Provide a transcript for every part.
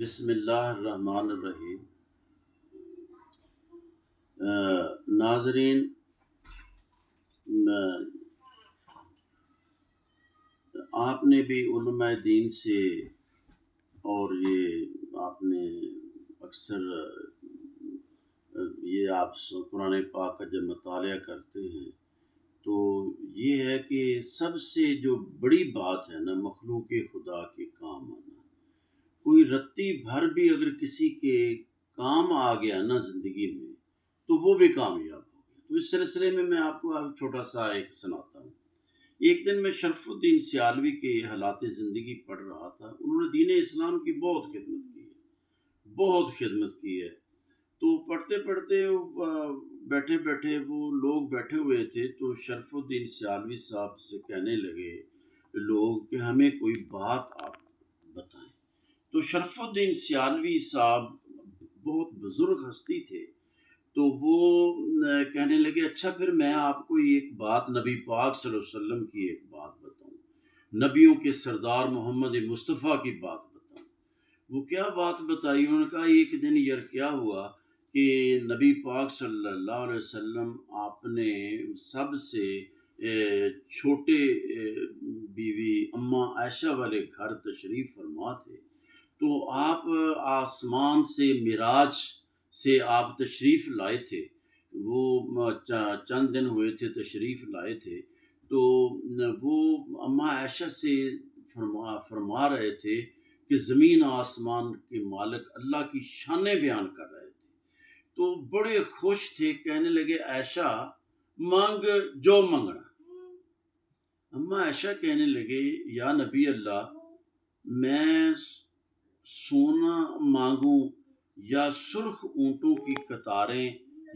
بسم اللہ الرحمن الرحیم۔ ناظرین، آپ نے بھی علماء دین سے اور یہ آپ نے اکثر یہ آپ قرآن پاک کا جب مطالعہ کرتے ہیں تو یہ ہے کہ سب سے جو بڑی بات ہے نا، مخلوق خدا کے کام آنا۔ کوئی رتی بھر بھی اگر کسی کے کام آ گیا نا زندگی میں تو وہ بھی کامیاب ہو گیا۔ تو اس سلسلے میں آپ کو چھوٹا سا ایک سناتا ہوں۔ ایک دن میں شرف الدین سیالوی کے حالات زندگی پڑھ رہا تھا۔ انہوں نے دین اسلام کی بہت خدمت کی ہے، بہت خدمت کی ہے۔ تو پڑھتے پڑھتے بیٹھے بیٹھے وہ لوگ بیٹھے ہوئے تھے تو شرف الدین سیالوی صاحب سے کہنے لگے لوگ کہ ہمیں کوئی بات آپ بتائیں۔ تو شرف الدین سیالوی صاحب بہت بزرگ ہستی تھے، تو وہ کہنے لگے اچھا پھر میں آپ کو ایک بات نبی پاک صلی اللہ علیہ وسلم کی ایک بات بتاؤں، نبیوں کے سردار محمد مصطفیٰ کی بات بتاؤں۔ وہ کیا بات بتائی؟ انہوں نے کہا ایک دن یہ کیا ہوا کہ نبی پاک صلی اللہ علیہ وسلم آپ نے سب سے چھوٹے بیوی اماں عائشہ والے گھر تشریف فرما تھے، تو آپ آسمان سے معراج سے آپ تشریف لائے تھے۔ وہ چند دن ہوئے تھے تشریف لائے تھے، تو وہ اماں عائشہ سے فرما رہے تھے کہ زمین آسمان کے مالک اللہ کی شانیں بیان کر رہے تھے۔ تو بڑے خوش تھے، کہنے لگے عائشہ مانگ جو منگنا۔ اماں عائشہ کہنے لگے یا نبی اللہ، میں سونا مانگوں یا سرخ اونٹوں کی قطاریں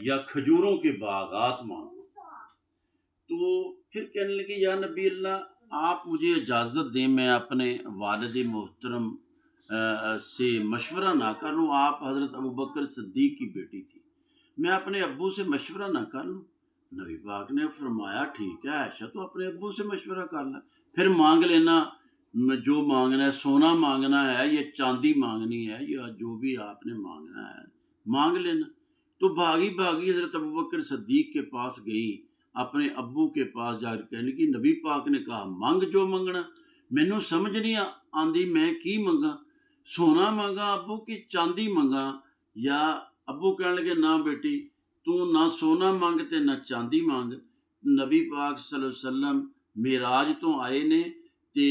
یا کھجوروں کے باغات مانگوں؟ تو پھر کہنے لگے یا نبی اللہ آپ مجھے اجازت دیں، میں اپنے والد محترم سے مشورہ نہ کر لوں؟ آپ حضرت ابوبکر صدیق کی بیٹی تھی، میں اپنے ابو سے مشورہ نہ کر لوں؟ نبی پاک نے فرمایا ٹھیک ہے عائشہ، تو اپنے ابو سے مشورہ کر لیں، پھر مانگ لینا جو مانگنا ہے، سونا مانگنا ہے یا چاندی مانگنی ہے یا جو بھی آپ نے مانگنا ہے مانگ لینا۔ تو بھاگی حضرت ابوبکر صدیق کے پاس گئی، اپنے ابو کے پاس جا کر کہنے کی نبی پاک نے کہا مانگ جو منگنا، مینوں سمجھ نہیں آندی میں کی منگا، سونا منگا ابو کی چاندی منگا؟ یا ابو کہنے لگے نہ بیٹی تو نہ سونا مانگتے نہ چاندی مانگ۔ نبی پاک صلی اللہ علیہ وسلم معراج تو آئے نے تے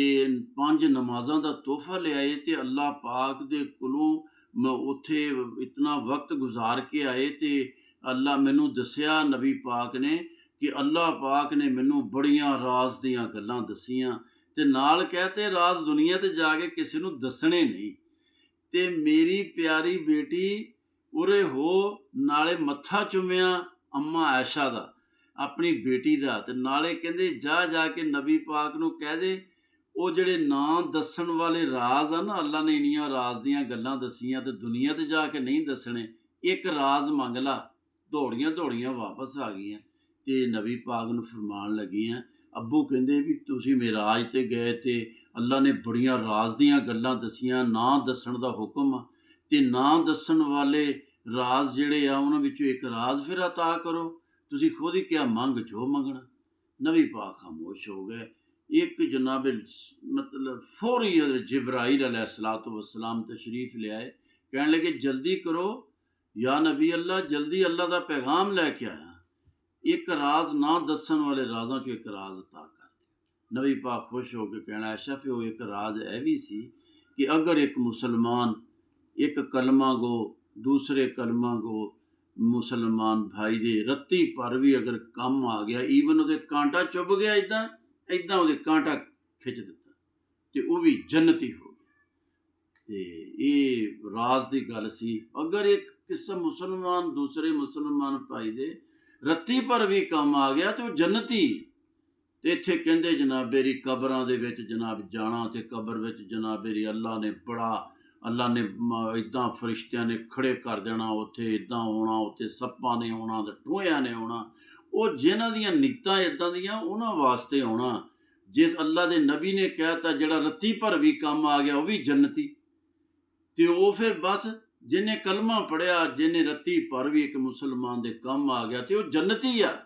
5 نمازاں دا تحفہ لے آئے تے اللہ پاک دے کولوں اتھے اتنا وقت گزار کے آئے تے اللہ مینوں دسیا نبی پاک نے کہ اللہ پاک نے مینوں بڑیاں راز دیاں گلاں دسیاں تے نال کہتے راز دنیا تے جا کے کسی نوں دسنے نہیں، تے میری پیاری بیٹی ارے ہو نالے متھا چومیا اماں عائشہ دا اپنی بیٹی دا، تے نالے کہندے جا کے نبی پاک نو کہہ دے وہ جڑے نا دسن والے راز آ نا، اللہ نے انیاں راز دیاں گلاں دسیاں تے دنیا تے جا کے نہیں دسنے، ایک راز منگ لا۔ دوڑیاں واپس آ گئیاں تے نبی پاک نو فرمان لگیاں ابو کہندے بھی تسی معراج تے گئے تے اللہ نے بڑیاں راز دیاں گلاں دسیاں، نا دسن دا حکم آ تے نا دسن والے راز جڑے آ انہاں وچوں ایک راز پھر عطا کرو، تسی خود ہی کیا مانگ جو منگنا۔ نبی پاک خاموش ہو گئے۔ ایک جناب مطلب فوری جبرائیل علیہ السلام تشریف لے آئے، کہنے لگے جلدی کرو یا نبی اللہ، جلدی اللہ دا پیغام لے کے آیا، ایک راز نہ دسن والے رازاں چوں ایک راز عطا کر دیا۔ نبی پاک خوش ہو کے کہنا عائشہ پھر وہ ایک راز اے بھی سی کہ اگر ایک مسلمان ایک کلمہ گو دوسرے کلمہ گو مسلمان بھائی دے رتی پر بھی اگر کم آ گیا، ایون وہ کانٹا چب گیا ایداں وہ کانٹا کھچ دیتا تے وہ بھی جنتی ہو گیا۔ تے یہ راز دی گل سی، اگر ایک قسم مسلمان دوسرے مسلمان بھائی دے رتی پر بھی کم آ گیا تو وہ جنتی۔ تے اتھے کہندے جناب میری قبراں دے وچ جناب جانا تے قبر وچ جناب میری اللہ نے اداں فرشتیاں نے کھڑے کر دینا، اتھے اداں ہونا، اتھے سپاں نے ہونا تے ٹوئیاں نے ہونا، وہ جنہاں دیاں نیتاں اداں دیاں انہاں واسطے ہونا۔ جس اللہ دے نبی نے کہتا جڑا رتی پر بھی کم آ گیا وہ بھی جنتی۔ ਤੇ ਉਹ ਫਿਰ ਬਸ ਜਿਹਨੇ ਕਲਮਾ ਪੜਿਆ, ਜਿਹਨੇ ਰੱਤੀ ਭਰ ਵੀ ਇੱਕ ਮੁਸਲਮਾਨ ਦੇ ਕੰਮ ਆ ਗਿਆ ਤੇ ਉਹ ਜੰਨਤੀ ਆ।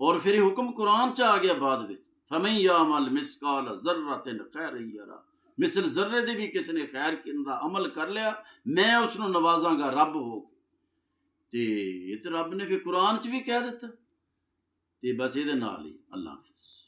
ਔਰ ਫਿਰ ਇਹ ਹੁਕਮ ਕੁਰਾਨ ਚ ਆ ਗਿਆ ਬਾਅਦ ਵਿੱਚ, ਫਮਨ ਯਅਮਲ ਮਿਸਕਾਲ ਜ਼ਰਰਤਿਨ ਖੈਰਨ ਯਰਾ, ਮਿਸਲ ਜ਼ਰਰੇ ਦੇ ਵੀ ਕਿਸੇ ਨੇ ਖੈਰ ਦਾ ਅਮਲ ਕਰ ਲਿਆ, ਮੈਂ ਉਸ ਨੂੰ ਨਵਾਜ਼ਾਂਗਾ ਰੱਬ ਹੋ ਕੇ। ਤੇ ਇਹ ਤਾਂ ਰੱਬ ਨੇ ਫਿਰ ਕੁਰਾਨ ਚ ਵੀ ਕਹਿ ਦਿੱਤਾ। ਤੇ ਬਸ ਇਹਦੇ ਨਾਲ ਹੀ ਅੱਲਾ ਹਾਫਿਜ਼।